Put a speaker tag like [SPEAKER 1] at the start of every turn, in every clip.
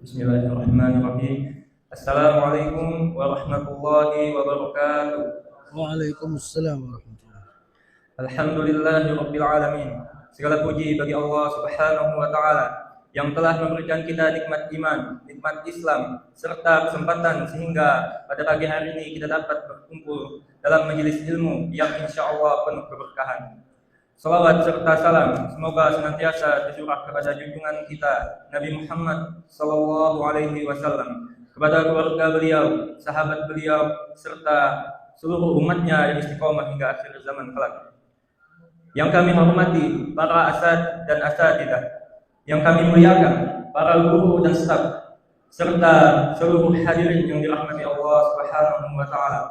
[SPEAKER 1] Bismillahirrahmanirrahim. Assalamualaikum warahmatullahi wabarakatuh.
[SPEAKER 2] Waalaikumsalam warahmatullahi.
[SPEAKER 1] Alhamdulillahirabbil alamin. Segala puji bagi Allah Subhanahu wa taala yang telah memberikan kita nikmat iman, nikmat Islam serta kesempatan sehingga pada pagi hari ini kita dapat berkumpul dalam majelis ilmu yang insyaallah penuh keberkahan. Salawat serta salam semoga senantiasa tercurah kepada junjungan kita Nabi Muhammad sallallahu alaihi wasallam, kepada keluarga beliau, sahabat beliau serta seluruh umatnya yang istiqomah hingga akhir zaman kelak. Yang kami hormati para asad dan asatidah, yang kami muliakan para guru dan staf serta seluruh hadirin yang dirahmati Allah Subhanahu wa taala.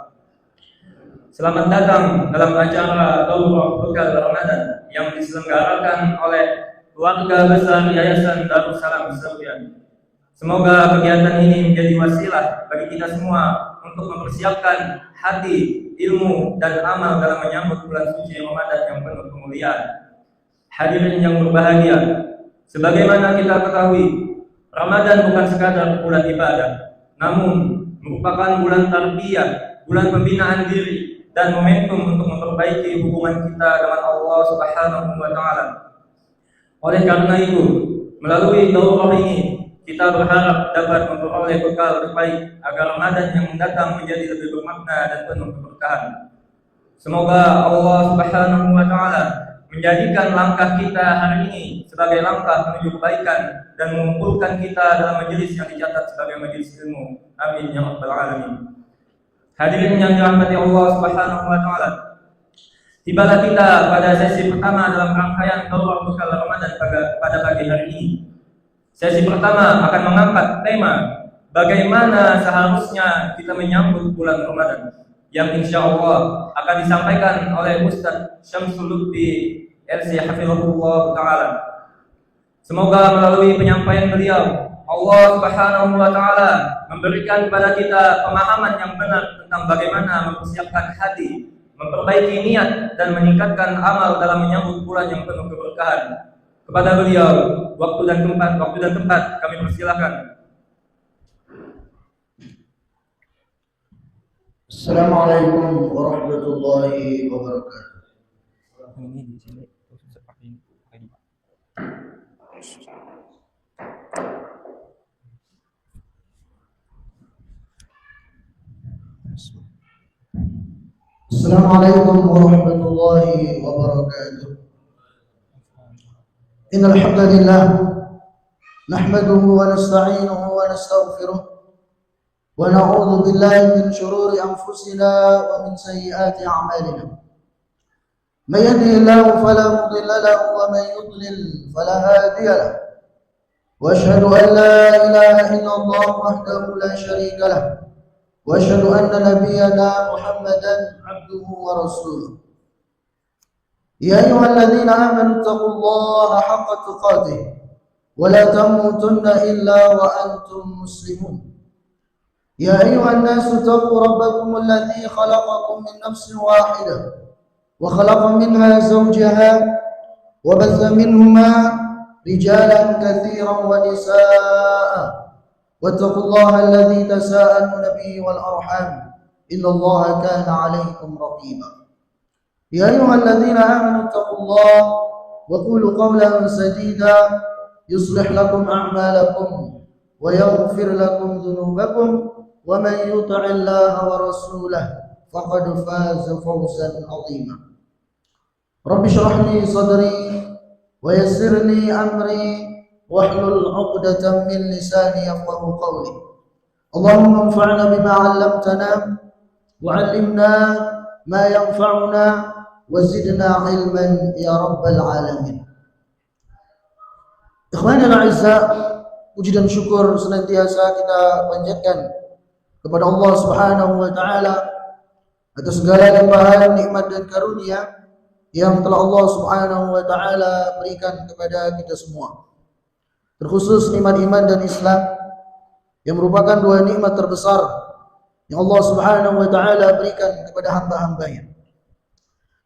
[SPEAKER 1] Selamat datang dalam acara Daurah Bekal Ramadan yang diselenggarakan oleh keluarga besar Yayasan Darussalam Serbian. Semoga kegiatan ini menjadi wasilah bagi kita semua untuk mempersiapkan hati, ilmu, dan amal dalam menyambut bulan suci Ramadan yang penuh kemuliaan. Hadirin yang berbahagia, sebagaimana kita ketahui, Ramadan bukan sekadar bulan ibadah, namun merupakan bulan tarbiyah, bulan pembinaan diri, dan momentum untuk memperbaiki hubungan kita dengan Allah Subhanahu wa taala. Oleh karena itu, melalui daurah ini kita berharap dapat memperoleh bekal terbaik agar Ramadan yang mendatang menjadi lebih bermakna dan penuh keberkahan. Semoga Allah Subhanahu wa taala menjadikan langkah kita hari ini sebagai langkah menuju kebaikan dan mengumpulkan kita dalam majelis yang dicatat sebagai majelis ilmu. Amin ya rabbal alamin. Hadirin yang dirahmati Allah Subhanahu wa taala. Tibalah kita pada sesi pertama dalam rangkaian Daurah Bekal Ramadan pada pagi hari ini. Sesi pertama akan mengangkat tema bagaimana seharusnya kita menyambut bulan Ramadan yang insyaallah akan disampaikan oleh Ustaz Syamsul Lutfi LC Hafizahullah taala. Semoga melalui penyampaian beliau Allah Subhanahu wa taala memberikan kepada kita pemahaman yang benar tentang bagaimana mempersiapkan hati, memperbaiki niat, dan meningkatkan amal dalam menyambut bulan yang penuh keberkahan. Kepada beliau, waktu dan tempat kami persilakan.
[SPEAKER 2] Assalamualaikum warahmatullahi wabarakatuh. Assalamualaikum warahmatullahi wabarakatuh. Innal hamdalillah nahmaduhu wa nasta'inuhu wa nastaghfiruh wa na'udzu billahi min shururi anfusina wa min sayyiati a'malina. May yahdihillahu fala mudilla lahu wa may yudlil fala hadiya lahu. Wa asyhadu an la ilaha illallah wahdahu la syarika lahu. وأشهد أن نبينا محمدا عبده ورسوله. يا أيها الذين آمنوا اتقوا الله حق تقاته ولا تموتن إلا وأنتم مسلمون. يا أيها الناس اتقوا ربكم الذي خلقكم من نفس واحدة وخلق منها زوجها وبث منهما رجالا كثيرا ونساء واتقوا الله الذي تساءلون به والأرحام إن الله كان عليكم رقيبا. يا أيها الذين آمنوا اتقوا الله وقولوا قولا سديدا يصلح لكم أعمالكم ويغفر لكم ذنوبكم ومن يطع الله ورسوله فقد فاز فوزا عظيما. رب اشرح لي صدري ويسر لي أمري واحلل عقدة من لساني يفقهوا قولي. اللهم انفعنا بما علمتنا وعلمنا ما ينفعنا وزدنا علما يا رب العالمين. Ikhwani al-a'izza, puji dan syukur senantiasa kita panjatkan kepada Allah Subhanahu wa taala atas segala limpahan nikmat dan karunia yang telah Allah Subhanahu wa taala berikan kepada kita semua. Terkhusus nikmat iman dan Islam yang merupakan dua nikmat terbesar yang Allah Subhanahu wa taala berikan kepada hamba-hambanya.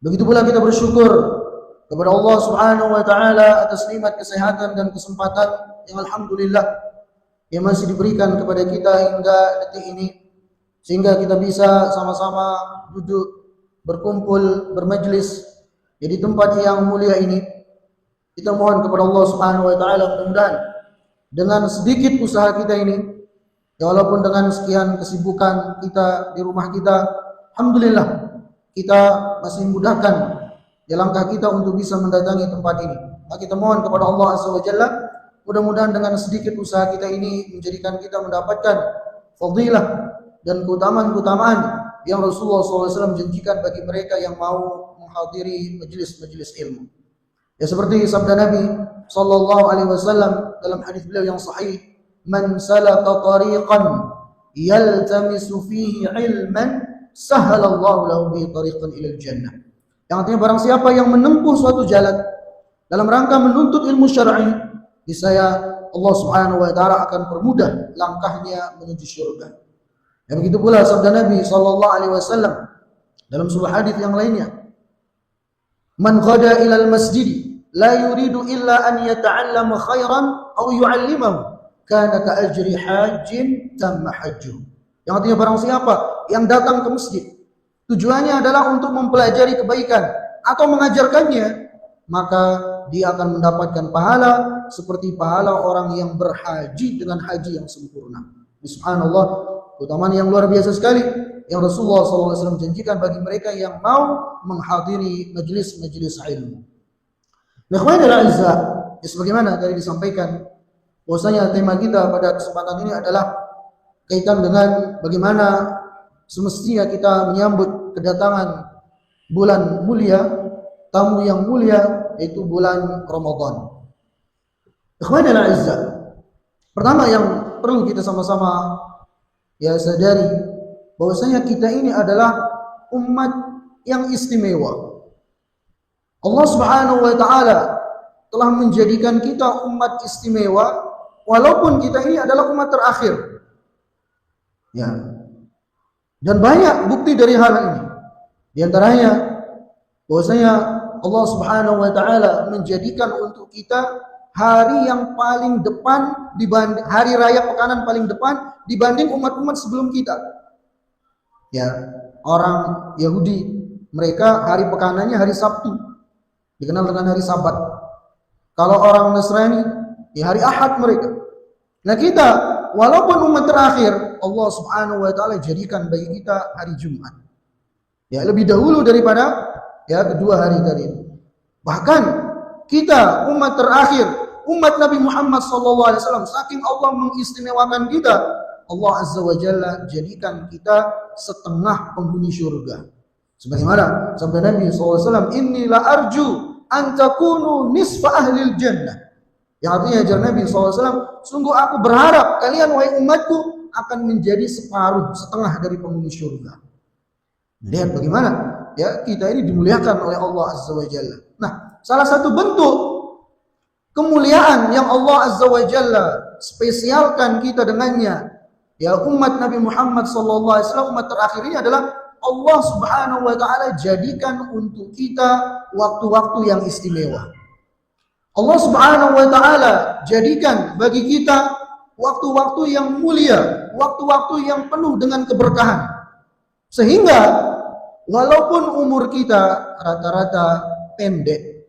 [SPEAKER 2] Begitu pula kita bersyukur kepada Allah Subhanahu wa taala atas nikmat kesehatan dan kesempatan yang alhamdulillah yang masih diberikan kepada kita hingga detik ini, sehingga kita bisa sama-sama duduk, berkumpul, bermajlis di tempat yang mulia ini. Kita mohon kepada Allah Subhanahu wa taala mudah-mudahan dengan sedikit usaha kita ini, ya walaupun dengan sekian kesibukan kita di rumah kita, alhamdulillah kita masih memudahkan ya langkah kita untuk bisa mendatangi tempat ini. Maka kita mohon kepada Allah Azza wa Jalla, mudah-mudahan dengan sedikit usaha kita ini menjadikan kita mendapatkan fadilah dan keutamaan-keutamaan yang Rasulullah SAW janjikan bagi mereka yang mau menghadiri majelis-majelis ilmu. Ya seperti sabda Nabi sallallahu alaihi wasallam dalam hadis beliau yang sahih, "Man salaka tariqan yaltamisu fihi ilman, sahhalallahu lahu bihi tariqan ilal jannah." Yang artinya barang siapa yang menempuh suatu jalan dalam rangka menuntut ilmu syar'i, niscaya Allah Subhanahu wa taala akan permudah langkahnya menuju surga. Dan begitu pula sabda Nabi sallallahu alaihi wasallam dalam sebuah hadis yang lainnya, "Man ghada ilal masjid la yuridu illa an yata'allama khairan aw yu'allimahu, kana ka ajri hajjin tamma hajjuh." Yang artinya barang siapa yang datang ke masjid tujuannya adalah untuk mempelajari kebaikan atau mengajarkannya, maka dia akan mendapatkan pahala seperti pahala orang yang berhaji dengan haji yang sempurna. Subhanallah, keutamaan yang luar biasa sekali yang Rasulullah SAW janjikan bagi mereka yang mau menghadiri majelis-majelis ilmu. Ikhwanul A'izzah, sebagaimana tadi disampaikan bahwasanya tema kita pada kesempatan ini adalah kaitan dengan bagaimana semestinya kita menyambut kedatangan bulan mulia, tamu yang mulia, yaitu bulan Ramadan. Ikhwanul A'izzah, pertama yang perlu kita sama-sama ya sadari bahwasanya kita ini adalah umat yang istimewa. Allah Subhanahu wa taala telah menjadikan kita umat istimewa walaupun kita ini adalah umat terakhir. Ya. Dan banyak bukti dari hal ini. Di antaranya bahwasanya Allah Subhanahu wa taala menjadikan untuk kita hari yang paling depan dibanding hari raya pekanan paling depan dibanding umat-umat sebelum kita. Ya, orang Yahudi mereka hari pekanannya hari Sabtu, dikenal dengan hari Sabat. Kalau orang Nasrani di hari Ahad mereka. Nah kita walaupun umat terakhir, Allah Subhanahu wa taala jadikan bagi kita hari Jumat. Ya lebih dahulu daripada ya kedua hari tadi. Bahkan kita umat terakhir, umat Nabi Muhammad SAW, saking Allah mengistimewakan kita, Allah Azza wa Jalla jadikan kita setengah penghuni surga. Sebagaimana sabda Nabi SAW, "Inni la arju an takunu nisfa ahlil jannah." Yang artinya ajar Nabi SAW, sungguh aku berharap kalian wahai umatku akan menjadi separuh, setengah dari penghuni surga. Lihat bagaimana ya kita ini dimuliakan oleh Allah Azza wa Jalla. Nah, salah satu bentuk kemuliaan yang Allah Azza wa Jalla spesialkan kita dengannya, ya umat Nabi Muhammad SAW, umat terakhir ini adalah Allah Subhanahu wa taala jadikan untuk kita waktu-waktu yang istimewa. Allah Subhanahu wa taala jadikan bagi kita waktu-waktu yang mulia, waktu-waktu yang penuh dengan keberkahan. Sehingga walaupun umur kita rata-rata pendek,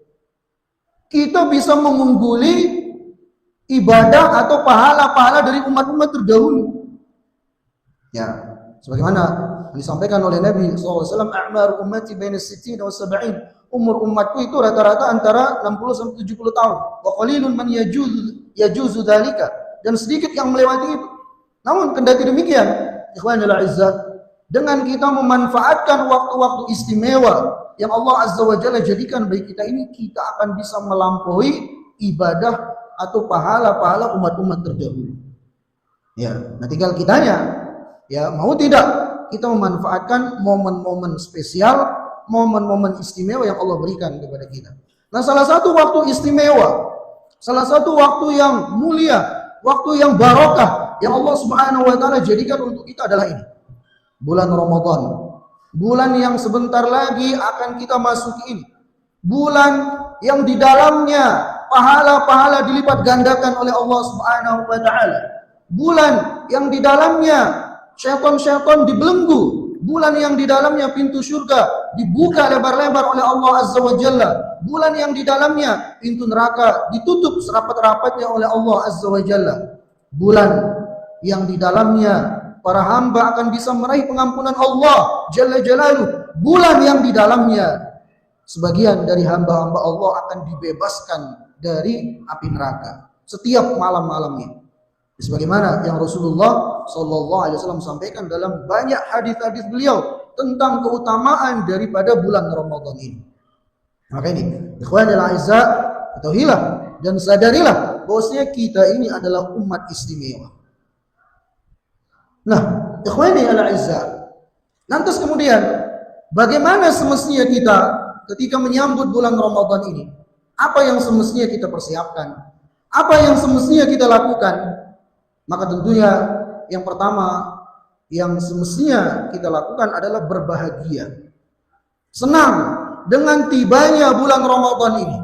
[SPEAKER 2] kita bisa mengungguli ibadah atau pahala-pahala dari umat-umat terdahulu. Ya, sebagaimana disampaikan oleh Nabi SAW, "A'mar ummati baina 60 wa 70." Umur umatku itu rata-rata antara 60 sampai 70 tahun. Wa qalilun man yajuzu dzalika, dan sedikit yang melewati itu. Namun kendati demikian, ikhwanul a'izzah, dengan kita memanfaatkan waktu-waktu istimewa yang Allah Azza wa Jalla jadikan bagi kita ini, kita akan bisa melampaui ibadah atau pahala-pahala umat-umat terdahulu. Ya, nah tinggal kitanya ya mau tidak kita memanfaatkan momen-momen spesial, momen-momen istimewa yang Allah berikan kepada kita. Nah, salah satu waktu istimewa, salah satu waktu yang mulia, waktu yang barokah yang Allah Subhanahu wa taala jadikan untuk kita adalah ini. Bulan Ramadan. Bulan yang sebentar lagi akan kita masuki ini. Bulan yang di dalamnya pahala-pahala dilipat gandakan oleh Allah Subhanahu wa taala. bulan yang di dalamnya syaitan-syaitan dibelenggu, bulan yang di dalamnya pintu surga dibuka lebar-lebar oleh Allah Azza wa Jalla, bulan yang di dalamnya pintu neraka ditutup serapat-rapatnya oleh Allah Azza wa Jalla, bulan yang di dalamnya para hamba akan bisa meraih pengampunan Allah Jalla Jalaluh, bulan yang di dalamnya sebagian dari hamba-hamba Allah akan dibebaskan dari api neraka setiap malam-malamnya. Sebagaimana yang Rasulullah Sallallahu Alaihi Wasallam sampaikan dalam banyak hadis-hadis beliau tentang keutamaan daripada bulan Ramadan ini. Maka ini, ikhwanil a'izza, ketahuilah dan sadarilah bahwasanya kita ini adalah umat istimewa. Nah, ikhwanil a'izza, lantas kemudian bagaimana semestinya kita ketika menyambut bulan Ramadan ini? Apa yang semestinya kita persiapkan? Apa yang semestinya kita lakukan? Maka tentunya yang pertama yang semestinya kita lakukan adalah berbahagia. Senang dengan tibanya bulan Ramadan ini.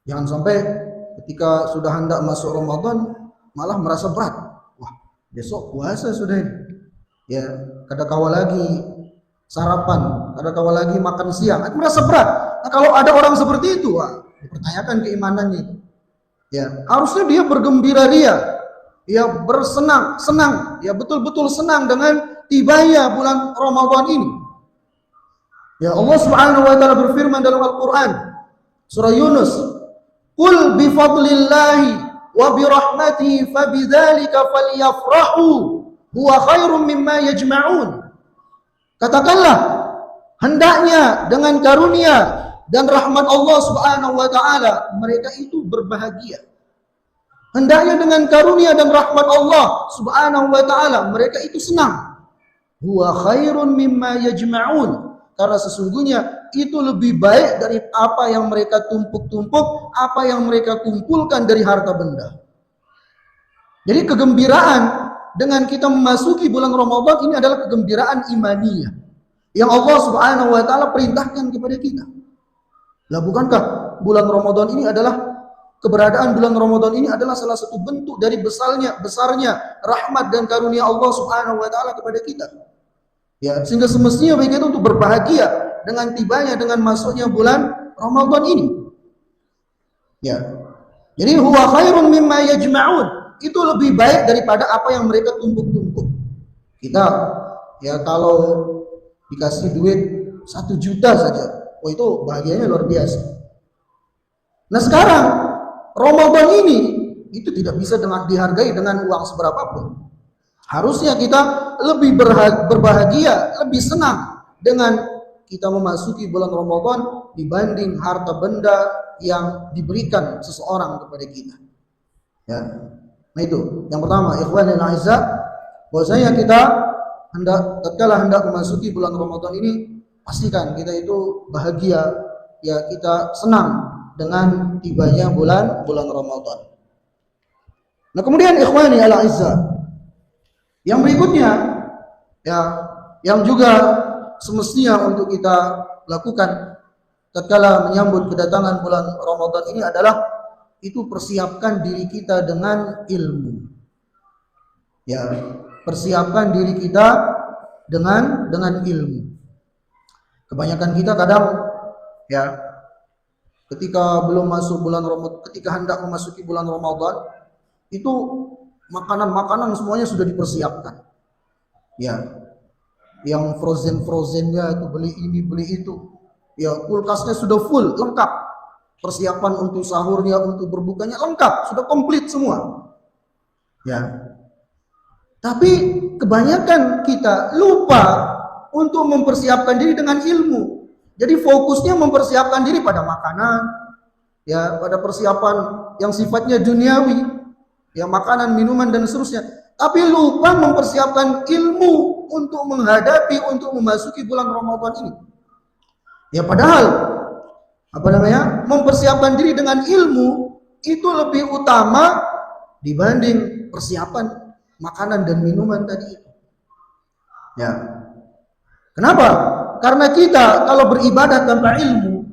[SPEAKER 2] Jangan sampai ketika sudah hendak masuk Ramadan malah merasa berat. Wah, besok puasa sudah ini. Ya, kadang-kala lagi sarapan, kadang-kala lagi makan siang. Aku merasa berat. Nah, kalau ada orang seperti itu, wah, dipertanyakan keimanannya itu. Ya, harusnya dia bergembira ria. Ya bersenang-senang, ya betul-betul senang dengan tibanya bulan Ramadan ini. Ya Allah Subhanahu wa taala berfirman dalam Al-Qur'an surah Yunus, "Qul bi fadlillahi wa bi rahmatihi fabidzalika falyafrahu huwa khairum mimma yajma'un." Katakanlah, hendaknya dengan karunia dan rahmat Allah Subhanahu wa taala mereka itu berbahagia. Hendaknya dengan karunia dan rahmat Allah Subhanahu wa taala mereka itu senang. Huwa khairun mimma yajma'un, karena sesungguhnya itu lebih baik dari apa yang mereka tumpuk-tumpuk, apa yang mereka kumpulkan dari harta benda. Jadi kegembiraan dengan kita memasuki bulan Ramadan ini adalah kegembiraan imaniyah yang Allah Subhanahu wa taala perintahkan kepada kita. Lah bukankah bulan Ramadan ini adalah keberadaan bulan Ramadan ini adalah salah satu bentuk dari besarnya rahmat dan karunia Allah Subhanahu wa taala kepada kita. Ya, sehingga semestinya bagi kita untuk berbahagia dengan tibanya, dengan masuknya bulan Ramadan ini. Ya. Jadi huwa khairun mimma yajma'un. Itu lebih baik daripada apa yang mereka tumpuk-tumpuk. Kita ya kalau dikasih duit 1 juta saja, oh itu bahagianya luar biasa. Nah, sekarang Ramadan ini itu tidak bisa dihargai dengan uang seberapapun. Harusnya kita lebih berbahagia, lebih senang dengan kita memasuki bulan Ramadan dibanding harta benda yang diberikan seseorang kepada kita. Ya. Nah itu, yang pertama, ikhwanil a'izza, bahwasanya kita tatkala hendak memasuki bulan Ramadan ini pastikan kita itu bahagia, ya kita senang dengan tibanya bulan Ramadan. Nah kemudian ikhwani al-'izza, yang berikutnya ya yang juga semestinya untuk kita lakukan tatkala menyambut kedatangan bulan Ramadan ini adalah itu persiapkan diri kita dengan ilmu. Ya, persiapkan diri kita dengan ilmu. Kebanyakan kita kadang ya ketika belum masuk bulan Ramadan, ketika hendak memasuki bulan Ramadan, itu makanan-makanan semuanya sudah dipersiapkan. Ya, yang frozen-frozennya itu beli ini beli itu. Ya, kulkasnya sudah full, lengkap. Persiapan untuk sahurnya, untuk berbukanya lengkap, sudah komplit semua. Ya. Tapi kebanyakan kita lupa untuk mempersiapkan diri dengan ilmu. Jadi fokusnya mempersiapkan diri pada makanan, ya pada persiapan yang sifatnya duniawi, ya makanan, minuman dan seterusnya. Tapi lupa mempersiapkan ilmu untuk menghadapi, untuk memasuki bulan Ramadan ini. Ya padahal mempersiapkan diri dengan ilmu itu lebih utama dibanding persiapan makanan dan minuman tadi itu. Ya. Kenapa? Karena kita kalau beribadah tanpa ilmu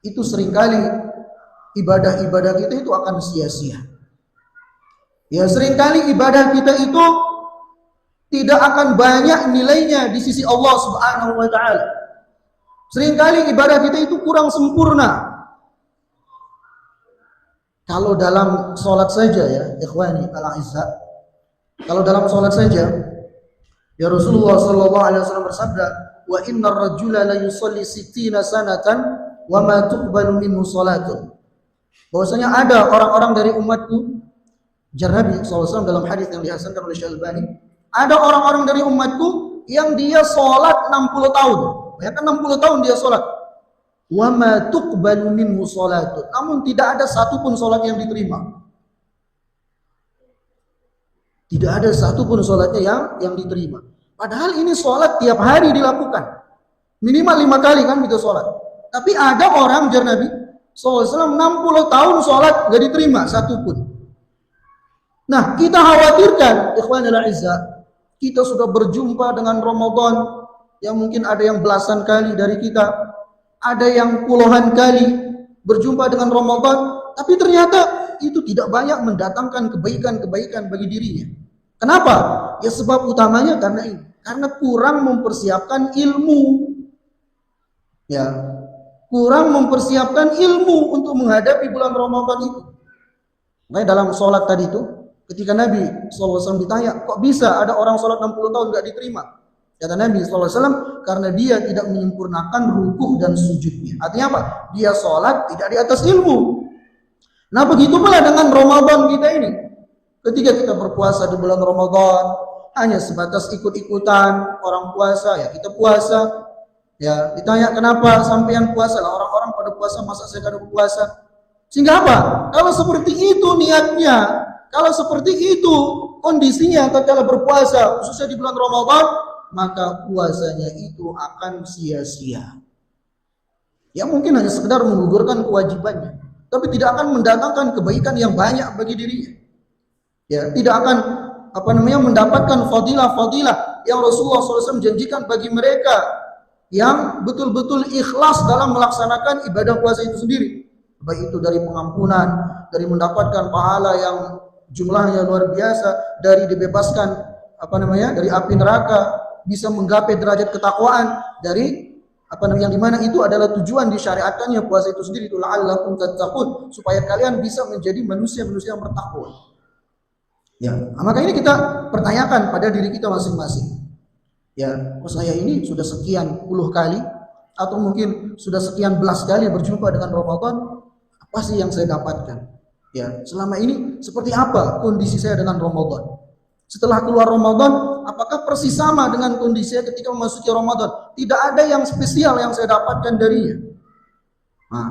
[SPEAKER 2] itu seringkali ibadah-ibadah kita itu akan sia-sia. Ya, seringkali ibadah kita itu tidak akan banyak nilainya di sisi Allah Subhanahu wa taala. Seringkali ibadah kita itu kurang sempurna. Kalau dalam sholat saja ya, ikhwani al-aizza, kalau dalam sholat saja, ya Rasulullah sallallahu alaihi wasallam bersabda, "Wa innar rajula la yusalli 60 sanatan wa ma tuqbalu minhu salatun." Bahwasanya ada orang-orang dari umatku, jar Nabi SAW dalam hadis yang dihasankan oleh Syekh Albani, ada orang-orang dari umatku yang dia sholat 60 tahun. Bayangkan 60 tahun dia sholat. Wa ma tuqbalu minhu salatun. Namun tidak ada satupun sholat yang diterima. Tidak ada satupun sholatnya yang diterima. Padahal ini sholat tiap hari dilakukan. Minimal 5 kali kan kita sholat. Tapi ada orang, jar Nabi SAW, 60 tahun sholat gak diterima satupun. Nah, kita khawatirkan, ikhwanul a'izzah, kita sudah berjumpa dengan Ramadan yang mungkin ada yang belasan kali dari kita, ada yang puluhan kali berjumpa dengan Ramadan, tapi ternyata itu tidak banyak mendatangkan kebaikan-kebaikan bagi dirinya. Kenapa? Ya sebab utamanya karena ini, karena kurang mempersiapkan ilmu. Ya, kurang mempersiapkan ilmu untuk menghadapi bulan Ramadan itu. Makanya dalam sholat tadi itu, ketika Nabi SAW ditanya, kok bisa ada orang sholat 60 tahun gak diterima? Kata Nabi SAW, karena dia tidak menyempurnakan rukuh dan sujudnya. Artinya apa? Dia sholat tidak di atas ilmu. Nah begitu pula dengan Ramadan kita ini. Ketika kita berpuasa di bulan Ramadan, hanya sebatas ikut-ikutan orang puasa, ya kita puasa. Ya ditanya kenapa sampean puasa? Lah orang-orang pada puasa, masa saya kada puasa? Sehingga apa? Kalau seperti itu niatnya, kalau seperti itu kondisinya ketika berpuasa, khususnya di bulan Ramadan, maka puasanya itu akan sia-sia. Ya mungkin hanya sekedar menggugurkan kewajibannya, tapi tidak akan mendatangkan kebaikan yang banyak bagi dirinya. Ya, tidak akan mendapatkan fadilah-fadilah yang Rasulullah SAW janjikan bagi mereka yang betul-betul ikhlas dalam melaksanakan ibadah puasa itu sendiri. Baik itu dari pengampunan, dari mendapatkan pahala yang jumlahnya luar biasa, dari dibebaskan dari api neraka, bisa menggapai derajat ketakwaan, dari yang dimana itu adalah tujuan disyariatkannya puasa itu sendiri, itu la'allakum tattaqun, supaya kalian bisa menjadi manusia-manusia yang bertakwa. Ya, maka ini kita pertanyakan pada diri kita masing-masing. Ya, saya ini sudah sekian puluh kali atau mungkin sudah sekian belas kali berjumpa dengan Ramadan, apa sih yang saya dapatkan? Ya, selama ini seperti apa kondisi saya dengan Ramadan? Setelah keluar Ramadan, apakah persis sama dengan kondisi saya ketika memasuki Ramadan? Tidak ada yang spesial yang saya dapatkan darinya. Nah,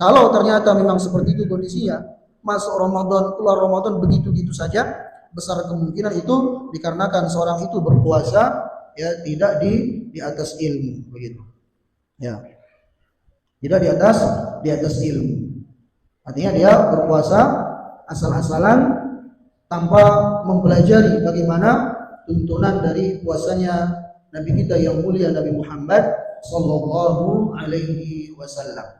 [SPEAKER 2] kalau ternyata memang seperti itu kondisinya, masuk Ramadan, keluar Ramadan begitu-gitu saja, besar kemungkinan itu dikarenakan seorang itu berpuasa ya tidak di atas ilmu, begitu. Ya. Tidak di atas ilmu. Artinya dia berpuasa asal-asalan tanpa mempelajari bagaimana tuntunan dari puasanya Nabi kita yang mulia Nabi Muhammad sallallahu alaihi wasallam.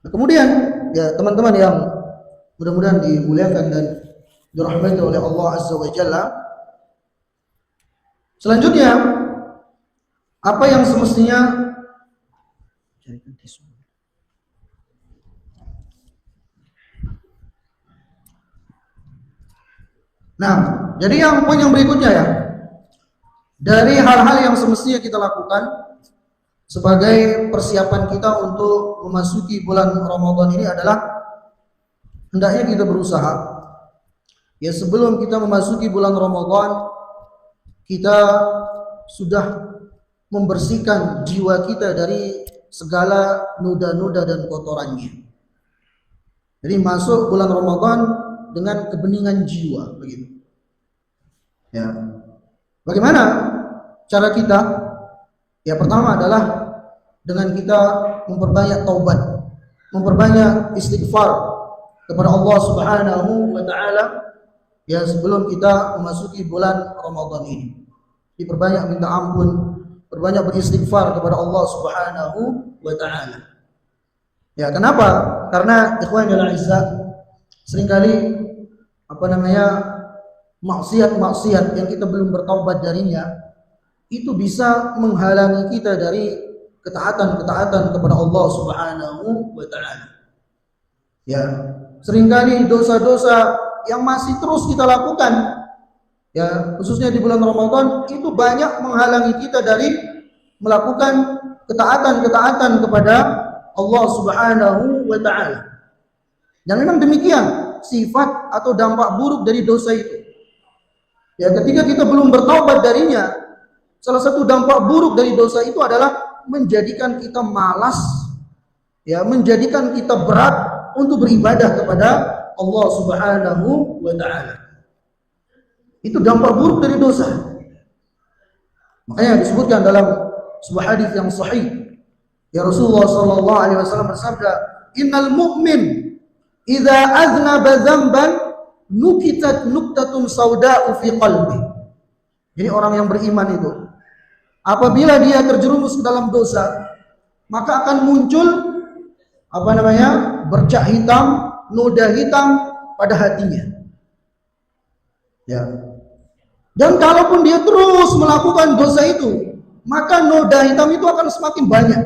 [SPEAKER 2] Nah, kemudian ya teman-teman yang mudah-mudahan dimuliakan dan dirahmati oleh Allah Azza wa Jalla, selanjutnya apa yang semestinya jadi yang poin yang berikutnya ya, dari hal-hal yang semestinya kita lakukan sebagai persiapan kita untuk memasuki bulan Ramadan ini adalah hendaknya kita berusaha ya sebelum kita memasuki bulan Ramadan kita sudah membersihkan jiwa kita dari segala noda-noda dan kotorannya. Jadi masuk bulan Ramadan dengan kebeningan jiwa, begitu. Ya. Bagaimana cara kita? Ya pertama adalah dengan kita memperbanyak taubat, memperbanyak istighfar kepada Allah Subhanahu wa taala ya sebelum kita memasuki bulan Ramadan ini. Diperbanyak minta ampun, berbanyak beristighfar kepada Allah Subhanahu wa taala. Ya, kenapa? Karena ikhwanul a'izzah, seringkali maksiat-maksiat yang kita belum bertaubat darinya itu bisa menghalangi kita dari ketaatan-ketaatan kepada Allah Subhanahu wa taala. Ya, seringkali dosa-dosa yang masih terus kita lakukan, ya, khususnya di bulan Ramadan, itu banyak menghalangi kita dari melakukan ketaatan-ketaatan kepada Allah Subhanahu wa taala. Dan memang demikian sifat atau dampak buruk dari dosa itu. Ya, ketika kita belum bertaubat darinya, salah satu dampak buruk dari dosa itu adalah menjadikan kita malas, ya, menjadikan kita berat untuk beribadah kepada Allah Subhanahu wa taala. Itu dampak buruk dari dosa. Makanya disebutkan dalam sebuah hadis yang sahih, ya, Rasulullah sallallahu alaihi wasallam bersabda, "Innal mu'min idza aznaba dzamban nukitat nuktatun sauda'u fi qalbi." Jadi orang yang beriman itu apabila dia terjerumus ke dalam dosa, maka akan muncul bercak hitam, noda hitam pada hatinya. Ya. Dan kalaupun dia terus melakukan dosa itu, maka noda hitam itu akan semakin banyak.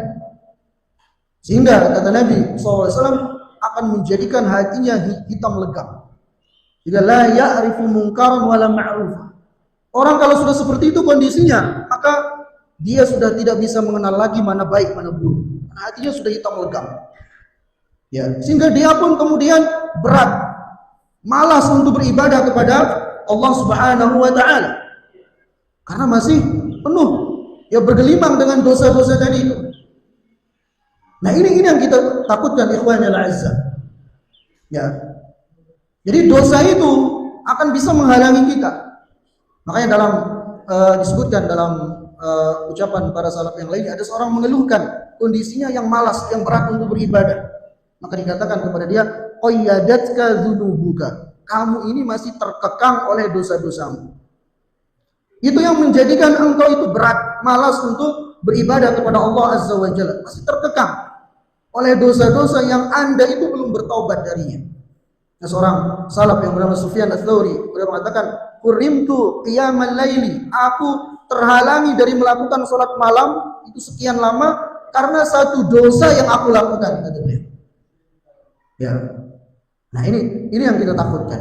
[SPEAKER 2] Sehingga kata Nabi SAW akan menjadikan hatinya hitam legam. Jika la ya'rifu munkaran wala ma'ruf. Orang kalau sudah seperti itu kondisinya, maka dia sudah tidak bisa mengenal lagi mana baik mana buruk. Karena hatinya sudah hitam legam. Ya, sehingga dia pun kemudian berat, malas untuk beribadah kepada Allah Subhanahu wa taala. Karena masih penuh, ya, bergelimang dengan dosa-dosa tadi itu. Nah, ini yang kita takutkan, ikhwanil azza. Ya. Jadi dosa itu akan bisa menghalangi kita. Makanya disebutkan dalam ucapan para salaf yang lain, ada seorang mengeluhkan kondisinya yang malas, yang berat untuk beribadah. Maka dikatakan kepada dia, qayyadatka dzunubuka. Kamu ini masih terkekang oleh dosa-dosamu. Itu yang menjadikan engkau itu berat, malas untuk beribadah kepada Allah Azza wa Jalla. Masih terkekang oleh dosa-dosa yang Anda itu belum bertaubat darinya. Nah, seorang salaf yang bernama Sufyan Ats-Tsauri beliau mengatakan, "Qurimtu qiyamal laili." Aku terhalangi dari melakukan salat malam itu sekian lama karena satu dosa yang aku lakukan, kata beliau. Ya. Nah, ini yang kita takutkan.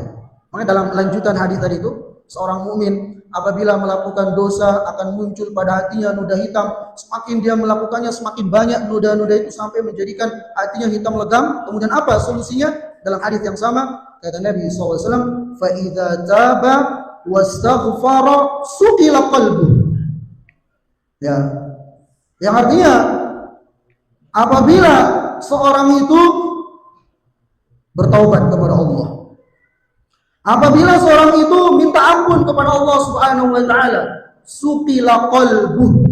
[SPEAKER 2] Makanya dalam lanjutan hadis tadi itu, seorang mukmin apabila melakukan dosa akan muncul pada hatinya noda hitam. Semakin dia melakukannya, semakin banyak noda-noda itu sampai menjadikan hatinya hitam legam. Kemudian apa solusinya? Dalam hadis yang sama kata Nabi SAW, "Fa idza taba wastaghfara suqila qalbu." Ya. Yang artinya apabila seorang itu bertaubat kepada Allah, apabila seorang itu minta ampun kepada Allah Subhanahu wa taala, suqila qalbuh,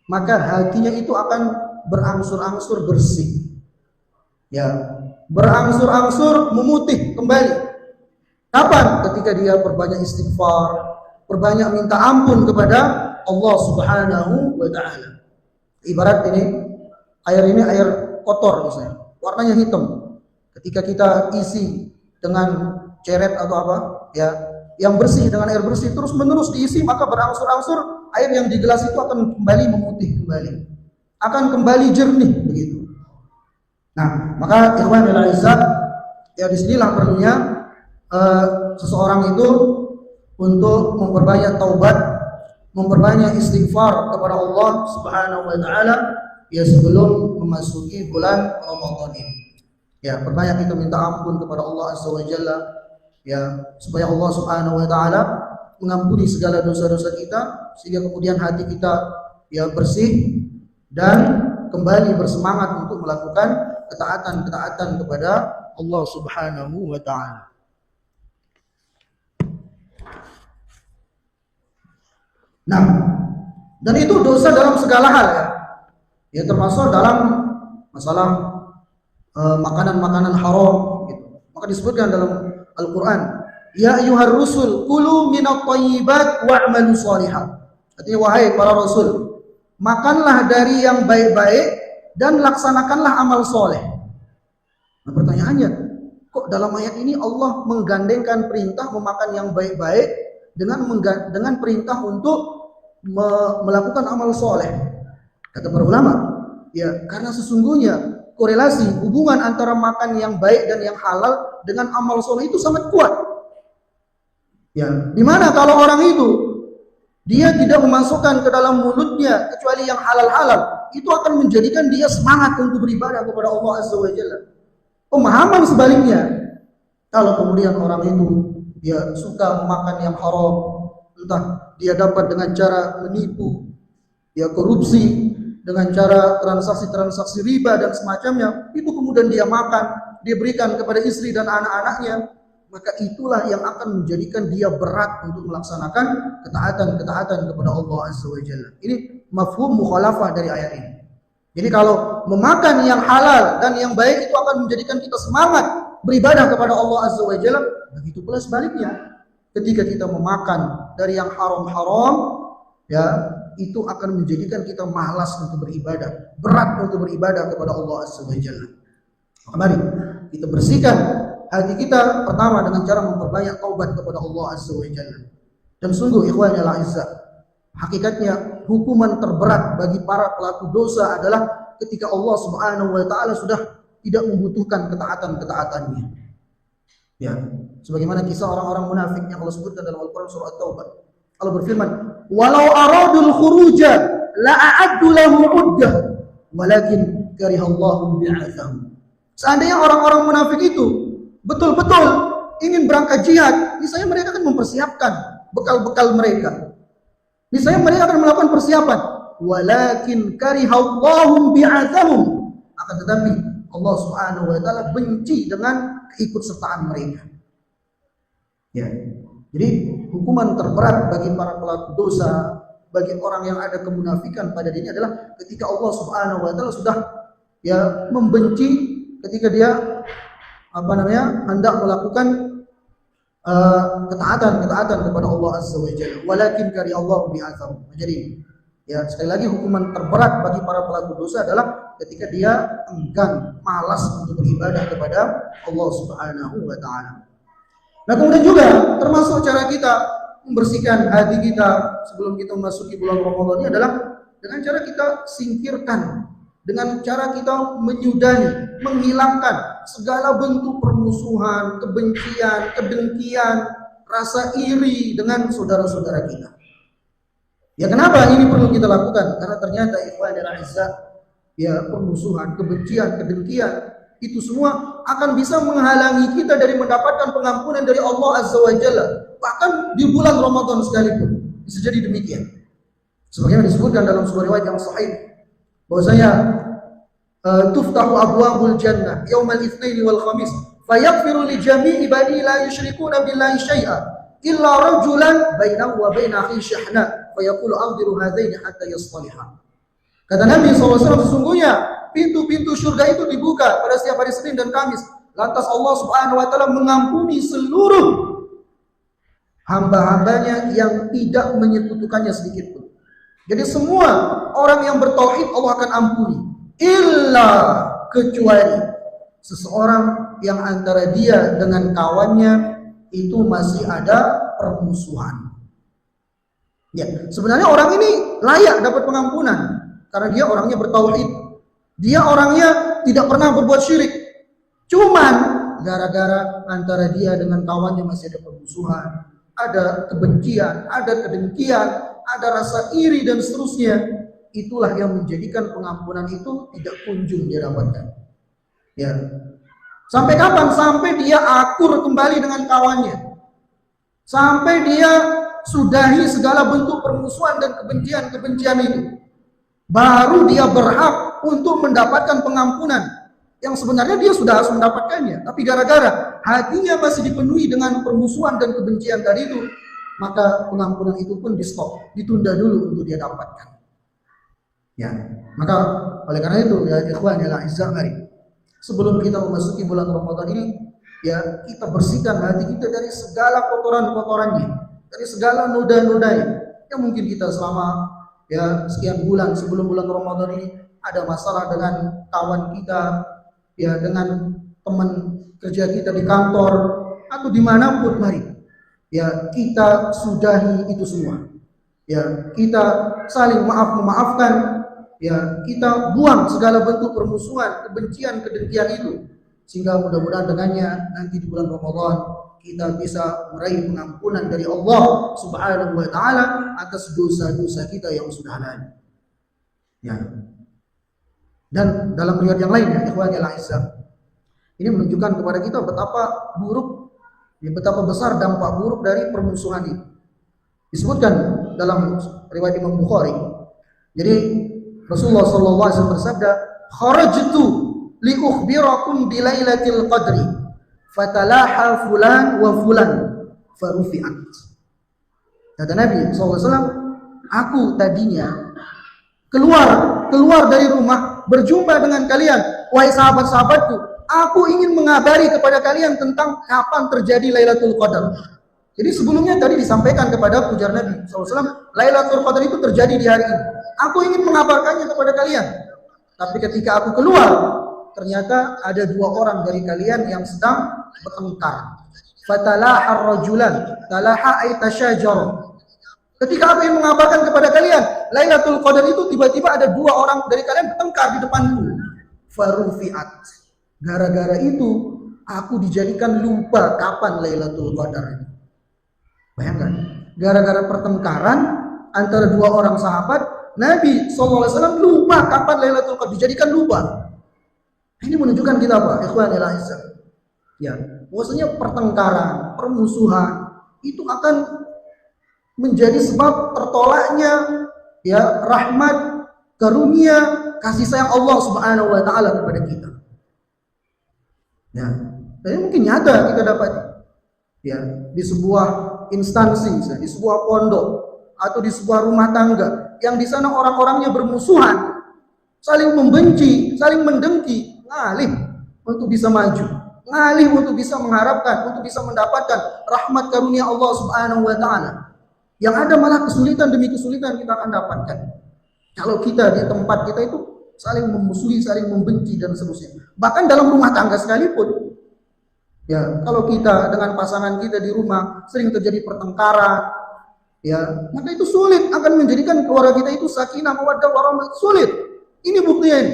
[SPEAKER 2] maka hatinya itu akan berangsur-angsur bersih. Ya, berangsur-angsur memutih kembali. Kapan? Ketika dia perbanyak istighfar, perbanyak minta ampun kepada Allah Subhanahu wa taala. Ibarat ini air kotor misalnya, warnanya hitam. Ketika kita isi dengan ceret atau apa, ya, yang bersih dengan air bersih terus menerus diisi, maka berangsur-angsur air yang di gelas itu akan kembali memutih kembali, akan kembali jernih begitu. Nah, maka ikhwanul a'izzah, ya, disinilah perlunya seseorang itu untuk memperbanyak taubat, memperbanyak istighfar kepada Allah Subhanahu wa taala, ya, sebelum memasuki bulan Ramadan ini. Ya, perbanyak kita minta ampun kepada Allah Azza wa Jalla, ya, supaya Allah Subhanahu wa taala mengampuni segala dosa-dosa kita, sehingga kemudian hati kita, ya, bersih dan kembali bersemangat untuk melakukan ketaatan-ketaatan kepada Allah Subhanahu wa taala. Nah, dan itu dosa dalam segala hal, ya. Ya, termasuk dalam masalah makanan-makanan haram gitu. Maka disebutkan dalam Al-Qur'an, "Ya ayyuhar rusul kulu minat thayyibat wa'malu shalihan." Artinya, wahai para rasul, makanlah dari yang baik-baik dan laksanakanlah amal soleh. Nah, pertanyaannya, kok dalam ayat ini Allah menggandengkan perintah memakan yang baik-baik dengan perintah untuk melakukan amal soleh. Kata para ulama, ya karena sesungguhnya korelasi hubungan antara makan yang baik dan yang halal dengan amal soleh itu sangat kuat. Ya, dimana kalau orang itu dia tidak memasukkan ke dalam mulutnya kecuali yang halal-halal, itu akan menjadikan dia semangat untuk beribadah kepada Allah Azza wa Jalla. Pemahaman sebaliknya, kalau kemudian orang itu dia suka memakan yang haram, entah dia dapat dengan cara menipu, dia korupsi, dengan cara transaksi-transaksi riba dan semacamnya, itu kemudian dia makan, dia berikan kepada istri dan anak-anaknya, maka itulah yang akan menjadikan dia berat untuk melaksanakan ketaatan kepada Allah Azza wa Jalla. Ini mafhum mukhalafah dari ayat ini. Jadi kalau memakan yang halal dan yang baik itu akan menjadikan kita semangat beribadah kepada Allah Azza wa Jalla, begitu pula sebaliknya. Ketika kita memakan dari yang haram-haram, ya itu akan menjadikan kita malas untuk beribadah, berat untuk beribadah kepada Allah Azza wa Jalla. Mari kita bersihkan hati kita pertama dengan cara memperbanyak taubat kepada Allah Azza wa Jalla. Dan sungguh ikhwani al-a'izzah, hakikatnya hukuman terberat bagi para pelaku dosa adalah ketika Allah Subhanahu wa taala sudah tidak membutuhkan ketaatan-ketaatannya. Ya, sebagaimana kisah orang-orang munafik yang Allah sebutkan dalam Al-Qur'an surah At-Taubah. Allah berfirman, "Walau aradul khuruja la a'addu lahu 'uddah, walakin karihallahu bi'atsahum." Seandainya orang-orang munafik itu betul-betul ingin berangkat jihad, niscaya mereka akan mempersiapkan bekal-bekal mereka. Niscaya mereka akan melakukan persiapan. Walakin karihallahu bi'atsahum. Akan tetapi Allah Subhanahu wa taala benci dengan keikutsertaan mereka. Ya. Jadi hukuman terberat bagi para pelaku dosa, bagi orang yang ada kemunafikan pada dirinya adalah ketika Allah Subhanahu wa taala sudah ya membenci, ketika dia hendak melakukan ketaatan kepada Allah Azza wa Jalla. Walakin karihallahu bi'atsahum. Jadi ya sekali lagi hukuman terberat bagi para pelaku dosa adalah ketika dia enggan, malas untuk beribadah kepada Allah Subhanahu wa taala. Nah, kemudian juga termasuk cara kita membersihkan hati kita sebelum kita memasuki bulan Ramadan ini adalah dengan cara kita singkirkan, dengan cara kita menyudahi, menghilangkan segala bentuk permusuhan, kebencian, kedengkian, rasa iri dengan saudara-saudara kita. Ya kenapa ini perlu kita lakukan? Karena ternyata ikhwanul a'izzah, ya permusuhan, kebencian, kedengkian itu semua akan bisa menghalangi kita dari mendapatkan pengampunan dari Allah Azza wa Jalla. Bahkan di bulan Ramadan sekalipun bisa jadi demikian. Sebagaimana disebutkan dalam sebuah riwayat yang sahih bahwasanya tuftahu abwabul jannah yaumal itsnaini wal khamis fayaghfiru li jami'i bani la yusyrikuna billahi syai'a illa rajulan bainahu wa bain akhi syahna fayaqulu anziru hadaini hatta yastalihah. Kata Nabi SAW, sesungguhnya pintu-pintu surga itu dibuka pada setiap hari Senin dan Kamis. Lantas Allah Subhanahu wa taala mengampuni seluruh hamba-hambanya yang tidak menyekutukannya sedikit pun. Jadi semua orang yang bertauhid Allah akan ampuni, illa kecuali seseorang yang antara dia dengan kawannya itu masih ada permusuhan. Ya, sebenarnya orang ini layak dapat pengampunan karena dia orangnya bertauhid. Dia orangnya tidak pernah berbuat syirik. Cuman gara-gara antara dia dengan kawannya masih ada permusuhan, ada kebencian, ada kedengkian, ada rasa iri dan seterusnya. Itulah yang menjadikan pengampunan itu tidak kunjung dia dapatkan. Ya. Sampai kapan? Sampai dia akur kembali dengan kawannya. Sampai dia sudahi segala bentuk permusuhan dan kebencian itu. Baru dia berhak untuk mendapatkan pengampunan yang sebenarnya dia sudah harus mendapatkannya, tapi gara-gara hatinya masih dipenuhi dengan permusuhan dan kebencian tadi itu, maka pengampunan itu pun di stop, ditunda dulu untuk dia dapatkan. Ya, maka oleh karena itu ya ikhwan ya a'izzah, mari sebelum kita memasuki bulan Ramadan ini ya kita bersihkan hati kita dari segala kotoran-kotorannya, dari segala noda-nodanya yang mungkin kita selama ya sekian bulan sebelum bulan Ramadan ini ada masalah dengan kawan kita, ya dengan teman kerja kita, di kantor, atau dimanapun, mari ya kita sudahi itu semua. Ya, kita saling memaafkan, ya kita buang segala bentuk permusuhan, kebencian, kedengkian itu, sehingga mudah-mudahan dengannya nanti di bulan Ramadan kita bisa meraih pengampunan dari Allah Subhanahu wa taala atas dosa-dosa kita yang sudah lalu. Ya. Dan dalam riwayat yang lain, ya ikhwani al-a'izzah, ini menunjukkan kepada kita betapa buruk, ya, betapa besar dampak buruk dari permusuhan itu. Disebutkan dalam riwayat Imam Bukhari. Jadi Rasulullah sallallahu alaihi wasallam bersabda, "Kharajtu li ukhbirakum bi lailatul qadri, fatalaha fulan wa fulan farufi'at." Kata Nabi sallallahu alaihi wasallam, "Aku tadinya keluar dari rumah berjumpa dengan kalian, wahai sahabat-sahabatku, aku ingin mengabari kepada kalian tentang kapan terjadi Lailatul Qadar." Jadi sebelumnya tadi disampaikan kepada pujar Nabi SAW, Lailatul Qadar itu terjadi di hari ini. Aku ingin mengabarkannya kepada kalian. Tapi ketika aku keluar, ternyata ada dua orang dari kalian yang sedang bertengkar. Fatalaha ar-rajulan, talaha ay tashajar. Ketika aku ingin mengabarkan kepada kalian Lailatul Qadar itu, tiba-tiba ada dua orang dari kalian bertengkar di depanku. Farufi'at. Gara-gara itu aku dijadikan lupa kapan Lailatul Qadar itu. Bayangkan, gara-gara pertengkaran antara dua orang sahabat, Nabi SAW lupa kapan Lailatul Qadar, dijadikan lupa. Ini menunjukkan kita apa? Ikhwanil a'izzah. Ya, bahwasanya pertengkaran, permusuhan itu akan menjadi sebab tertolaknya ya rahmat, karunia, kasih sayang Allah Subhanahu wa taala kepada kita. Ya, dan mungkin nyata kita dapat ya di sebuah instansi, misalnya, di sebuah pondok atau di sebuah rumah tangga yang di sana orang-orangnya bermusuhan, saling membenci, saling mendengki, ngalih untuk bisa maju, ngalih untuk bisa mengharapkan, untuk bisa mendapatkan rahmat karunia Allah Subhanahu wa taala. Yang ada malah kesulitan demi kesulitan kita akan dapatkan. Kalau kita di tempat kita itu saling memusuhi, saling membenci dan seterusnya. Bahkan dalam rumah tangga sekalipun. Ya, kalau kita dengan pasangan kita di rumah sering terjadi pertengkaran, ya, maka itu sulit akan menjadikan keluarga kita itu sakinah, mawaddah, warahmah. Sulit. Ini buktinya ini.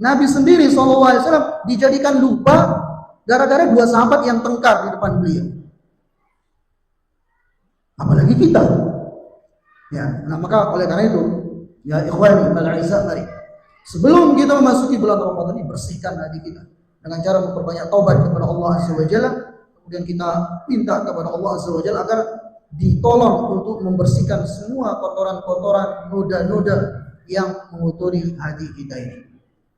[SPEAKER 2] Nabi sendiri SAW dijadikan lupa gara-gara dua sahabat yang tengkar di depan beliau. Apalagi kita. Ya, nah maka oleh karena itu, ya ikhwani al-a'izzah, mari sebelum kita memasuki bulan Ramadan ini, bersihkan hati kita dengan cara memperbanyak taubat kepada Allah Azza wa Jalla. Kemudian kita minta kepada Allah Azza wa Jalla agar ditolong untuk membersihkan semua kotoran-kotoran, noda-noda yang mengotori hati kita ini.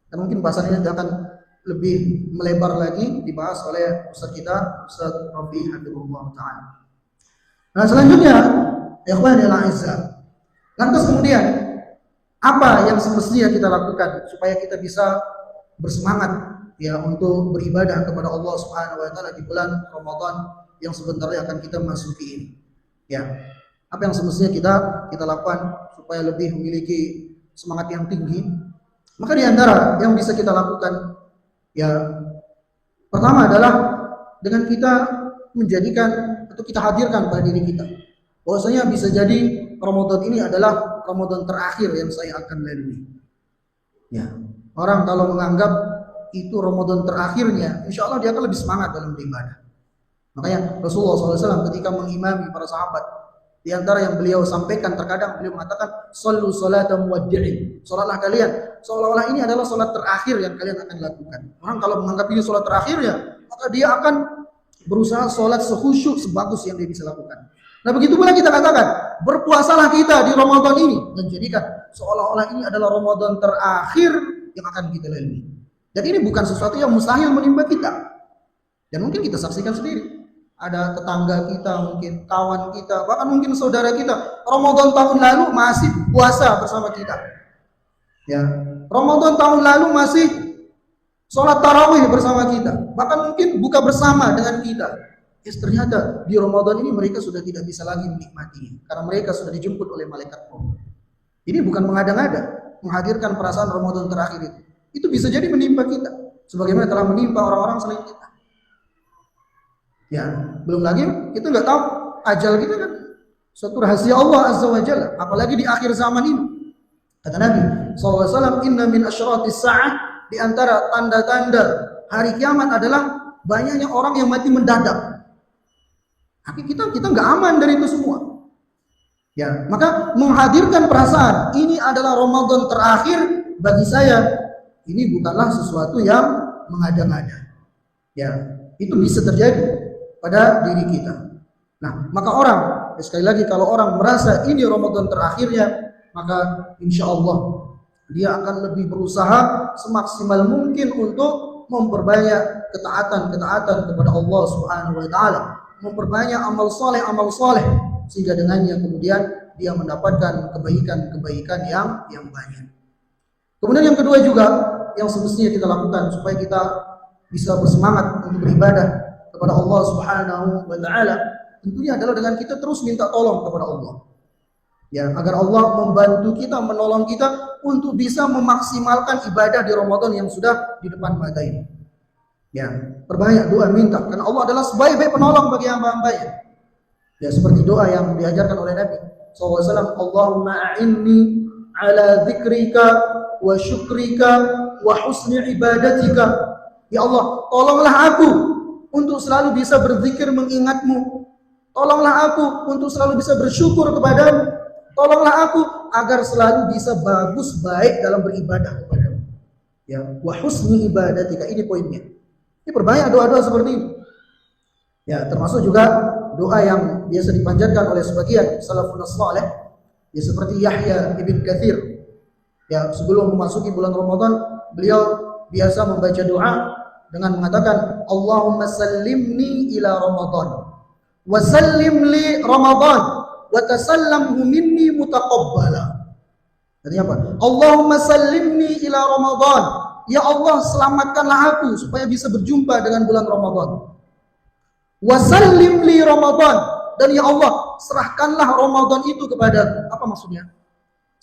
[SPEAKER 2] Dan mungkin bahasan ini akan lebih melebar lagi dibahas oleh Ustaz kita, Ustaz Rafi Hafizahullah Ta'ala. Nah selanjutnya, ikhwanil a'izzah, lantas kemudian apa yang semestinya kita lakukan supaya kita bisa bersemangat ya untuk beribadah kepada Allah Subhanahu wa taala di bulan Ramadan yang sebentar lagi akan kita masuki ini. Ya. Apa yang semestinya kita lakukan supaya lebih memiliki semangat yang tinggi? Maka di antara yang bisa kita lakukan ya pertama adalah dengan kita menjadikan atau kita hadirkan pada diri kita bahwasanya bisa jadi Ramadan ini adalah Ramadan terakhir yang saya akan lalui. Ya, orang kalau menganggap itu Ramadan terakhirnya, insya Allah dia akan lebih semangat dalam beribadah. Makanya Rasulullah SAW ketika mengimami para sahabat, di antara yang beliau sampaikan, terkadang beliau mengatakan, "Shallu sholata muwaddi'in." Salatlah kalian seolah-olah ini adalah salat terakhir yang kalian akan lakukan. Orang kalau menganggap ini salat terakhirnya, maka dia akan berusaha salat sekhusyuk sebagus yang dia bisa lakukan. Nah begitu pula kita katakan, berpuasalah kita di Ramadan ini, menjadikan seolah-olah ini adalah Ramadan terakhir yang akan kita lalui. Dan ini bukan sesuatu yang mustahil menimpa kita. Dan mungkin kita saksikan sendiri. Ada tetangga kita, mungkin kawan kita, bahkan mungkin saudara kita, Ramadan tahun lalu masih puasa bersama kita. Ya, Ramadan tahun lalu masih sholat tarawih bersama kita, bahkan mungkin buka bersama dengan kita. Ternyata di Ramadan ini mereka sudah tidak bisa lagi menikmati karena mereka sudah dijemput oleh malaikat maut. Ini bukan mengada-ngada, menghadirkan perasaan Ramadan terakhir itu bisa jadi menimpa kita sebagaimana telah menimpa orang-orang selain kita. Ya, belum lagi kita nggak tahu ajal kita kan suatu rahasia Allah Azza wa Jalla, apalagi di akhir zaman ini. Kata Nabi SAW, inna min asyratis sa'ah, di antara tanda-tanda hari kiamat adalah banyaknya orang yang mati mendadak. Tapi kita nggak aman dari itu semua. Ya, maka menghadirkan perasaan ini adalah Ramadan terakhir bagi saya, ini bukanlah sesuatu yang mengada-ngada. Ya, itu bisa terjadi pada diri kita. Nah, maka orang, sekali lagi, kalau orang merasa ini Ramadan terakhirnya, maka insya Allah dia akan lebih berusaha semaksimal mungkin untuk memperbanyak ketaatan kepada Allah Subhanahu wa taala, memperbanyak amal soleh, sehingga dengannya kemudian dia mendapatkan kebaikan yang banyak. Kemudian yang kedua juga yang semestinya kita lakukan supaya kita bisa bersemangat untuk beribadah kepada Allah Subhanahu wa taala, tentunya adalah dengan kita terus minta tolong kepada Allah. Ya, agar Allah membantu kita, menolong kita untuk bisa memaksimalkan ibadah di Ramadan yang sudah di depan mata ini. Ya, perbanyak doa minta, karena Allah adalah sebaik-baik penolong bagi hamba-hambanya. Ya, seperti doa yang diajarkan oleh Nabi SAW, Allahumma a'inni ala dzikrika wa syukrika wa husni ibadatika. Ya Allah, tolonglah aku untuk selalu bisa berzikir mengingatmu. Tolonglah aku untuk selalu bisa bersyukur kepadamu. Tolonglah aku agar selalu bisa bagus, baik dalam beribadah kepadamu. Ya, wa husni ibadatika, ini poinnya. Ini perbanyak doa-doa seperti ini. Ya, termasuk juga doa yang biasa dipanjatkan oleh sebagian salafun saleh, ya seperti Yahya ibn Katsir. Ya, sebelum memasuki bulan Ramadan, beliau biasa membaca doa dengan mengatakan Allahumma sallimni ila Ramadan wa sallim li Ramadan wa tasallamhu minni mutaqabbala. Artinya apa? Allahumma sallimni ila Ramadan. Ya Allah, selamatkanlah aku supaya bisa berjumpa dengan bulan Ramadan. Wa sallim li Ramadan, dan ya Allah, serahkanlah Ramadan itu kepadaku. Apa maksudnya?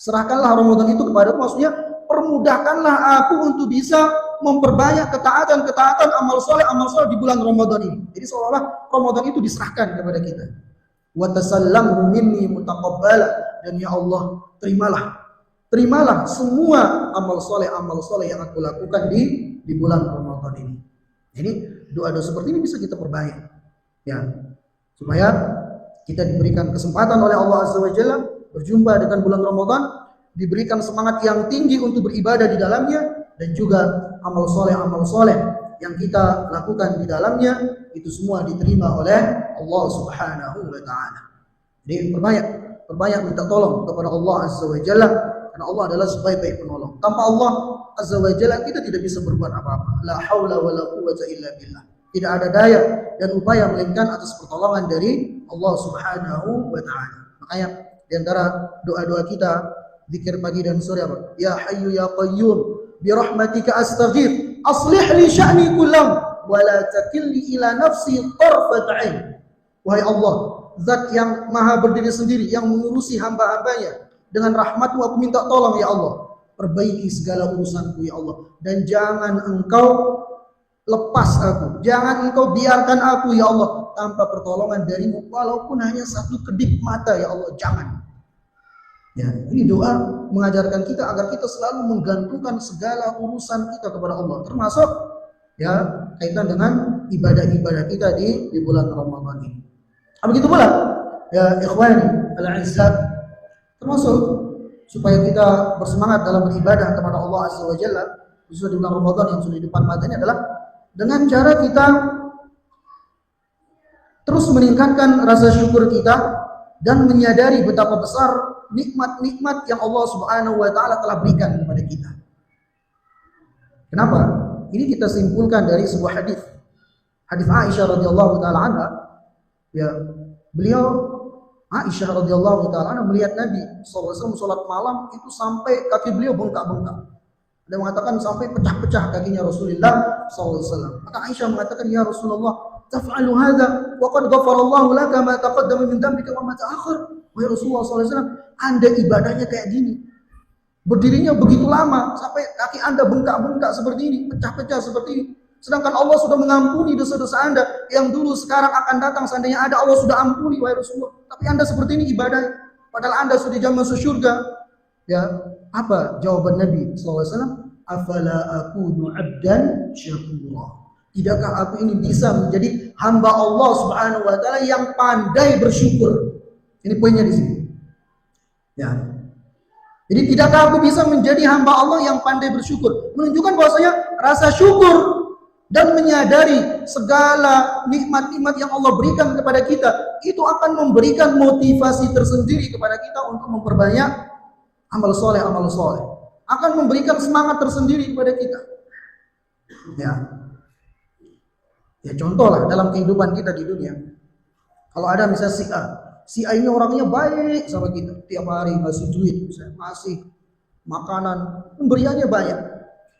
[SPEAKER 2] Serahkanlah Ramadan itu kepadaku, maksudnya permudahkanlah aku untuk bisa memperbanyak ketaatan amal soleh di bulan Ramadan ini. Jadi seolah-olah Ramadan itu diserahkan kepada kita. Wa tasallamhu minni mutaqabbala, dan ya Allah, terimalah semua amal soleh yang aku lakukan di bulan Ramadan ini. Jadi doa-doa seperti ini bisa kita perbanyak, ya, supaya kita diberikan kesempatan oleh Allah Azza wa Jalla berjumpa dengan bulan Ramadan, diberikan semangat yang tinggi untuk beribadah di dalamnya, dan juga amal soleh yang kita lakukan di dalamnya itu semua diterima oleh Allah Subhanahu wa taala. Jadi perbanyak minta tolong kepada Allah Azza wa Jalla, karena Allah adalah sebaik-baik penolong. Tanpa Allah Azza wa Jalla kita tidak bisa berbuat apa-apa. La haula wala quwwata illa billah. Tidak ada daya dan upaya melainkan atas pertolongan dari Allah Subhanahu wa taala. Makanya di antara doa-doa kita zikir pagi dan sore apa? Ya Hayyu ya Qayyum bi rahmatika astaghfir aslih li sya'ni kullam wa la takilni ila nafsi tarfat 'ain. Wahai Allah, zat yang maha berdiri sendiri, yang mengurusi hamba-hambanya, dengan rahmat-Mu aku minta tolong ya Allah, perbaiki segala urusanku ya Allah, dan jangan Engkau lepas aku, jangan Engkau biarkan aku ya Allah tanpa pertolongan dari-Mu, walaupun hanya satu kedip mata ya Allah, jangan. Ya, ini doa mengajarkan kita agar kita selalu menggantungkan segala urusan kita kepada Allah, termasuk ya kaitan dengan ibadah-ibadah kita di bulan Ramadan ini. Begitu pula ya ikhwani al-'azzab, termasuk supaya kita bersemangat dalam beribadah kepada Allah Azza wa Jalla khususnya di bulan Ramadan yang sudah di depan mata ini adalah dengan cara kita terus meningkatkan rasa syukur kita dan menyadari betapa besar nikmat-nikmat yang Allah Subhanahu wa taala telah berikan kepada kita. Kenapa? Ini kita simpulkan dari sebuah hadis Aisyah radhiyallahu taala anha. Ya, beliau Aisyah radhiyallahu taala anha melihat Nabi SAW salat malam itu sampai kaki beliau bengkak-bengkak. Ada mengatakan sampai pecah-pecah kakinya Rasulullah SAW. Maka Aisyah mengatakan, ya Rasulullah, taf'alu hadza wa qad ghafara Allahu laka ma taqaddama min dhanbika wa ma ta'akhkhar. Wahai Rasulullah SAW, Anda ibadahnya kayak gini, berdirinya begitu lama sampai kaki Anda bengkak-bengkak seperti ini, pecah-pecah seperti ini. Sedangkan Allah sudah mengampuni dosa-dosa Anda yang dulu, sekarang, akan datang. Seandainya ada, Allah sudah ampuni, wahai Rasulullah. Tapi Anda seperti ini ibadah, padahal Anda sudah jalan masuk surga. Ya, apa jawaban Nabi SAW? Afala akunu abdan syakura. Tidakkah aku ini bisa menjadi hamba Allah Subhanahu wa taala yang pandai bersyukur? Ini poinnya di sini. Ya. Jadi tidakkah aku bisa menjadi hamba Allah yang pandai bersyukur? Menunjukkan bahwasanya rasa syukur dan menyadari segala nikmat-nikmat yang Allah berikan kepada kita, itu akan memberikan motivasi tersendiri kepada kita untuk memperbanyak amal soleh, akan memberikan semangat tersendiri kepada kita. Ya contoh lah dalam kehidupan kita di dunia. Kalau ada misalnya si A ini orangnya baik sama kita, tiap hari ngasih duit, misalnya ngasih makanan, pemberiannya banyak.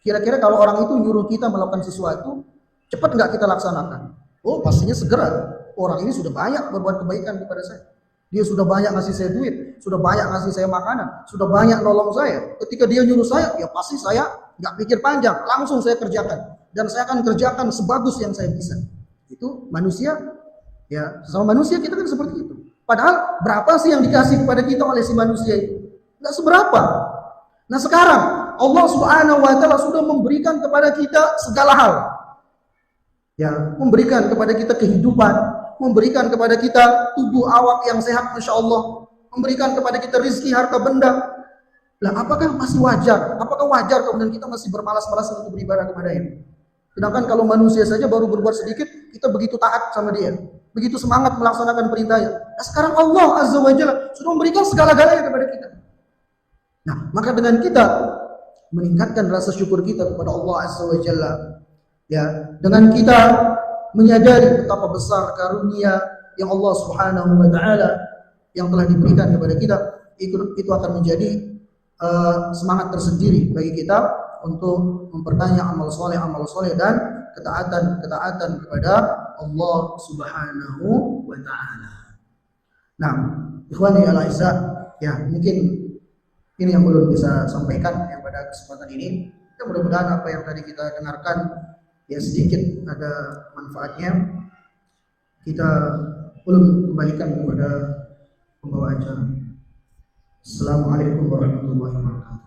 [SPEAKER 2] Kira-kira kalau orang itu nyuruh kita melakukan sesuatu, cepat nggak kita laksanakan? Oh, pastinya segera. Orang ini sudah banyak berbuat kebaikan kepada saya. Dia sudah banyak ngasih saya duit, sudah banyak ngasih saya makanan, sudah banyak nolong saya. Ketika dia nyuruh saya, ya pasti saya nggak pikir panjang, langsung saya kerjakan. Dan saya akan kerjakan sebagus yang saya bisa. Itu manusia, ya sama manusia kita kan seperti itu. Padahal berapa sih yang dikasih kepada kita oleh si manusia itu? Nggak seberapa. Nah sekarang Allah Subhanahu wa taala sudah memberikan kepada kita segala hal. Ya, memberikan kepada kita kehidupan, memberikan kepada kita tubuh awak yang sehat Masya Allah, memberikan kepada kita rizki, harta benda. Lah apakah masih wajar? Apakah wajar kemudian kita masih bermalas-malasan untuk beribadah kepada Dia? Sedangkan kalau manusia saja baru berbuat sedikit, kita begitu taat sama Dia, begitu semangat melaksanakan perintahnya. Nah, sekarang Allah Azza wa Jalla sudah memberikan segala-galanya kepada kita. Nah, maka dengan kita meningkatkan rasa syukur kita kepada Allah Azza wa Jalla, ya, dengan kita menyadari betapa besar karunia yang Allah Subhanahu wa taala yang telah diberikan kepada kita, itu akan menjadi semangat tersendiri bagi kita untuk memperbanyak amal soleh dan ketaatan kepada Allah Subhanahu wa taala. Nah, ikhwani al-aizza, ya mungkin ini yang belum bisa sampaikan yang pada kesempatan ini. Ya, mudah-mudahan apa yang tadi kita dengarkan ya sedikit ada manfaatnya. Kita belum kembalikan kepada pembawa acara. Assalamualaikum warahmatullahi wabarakatuh.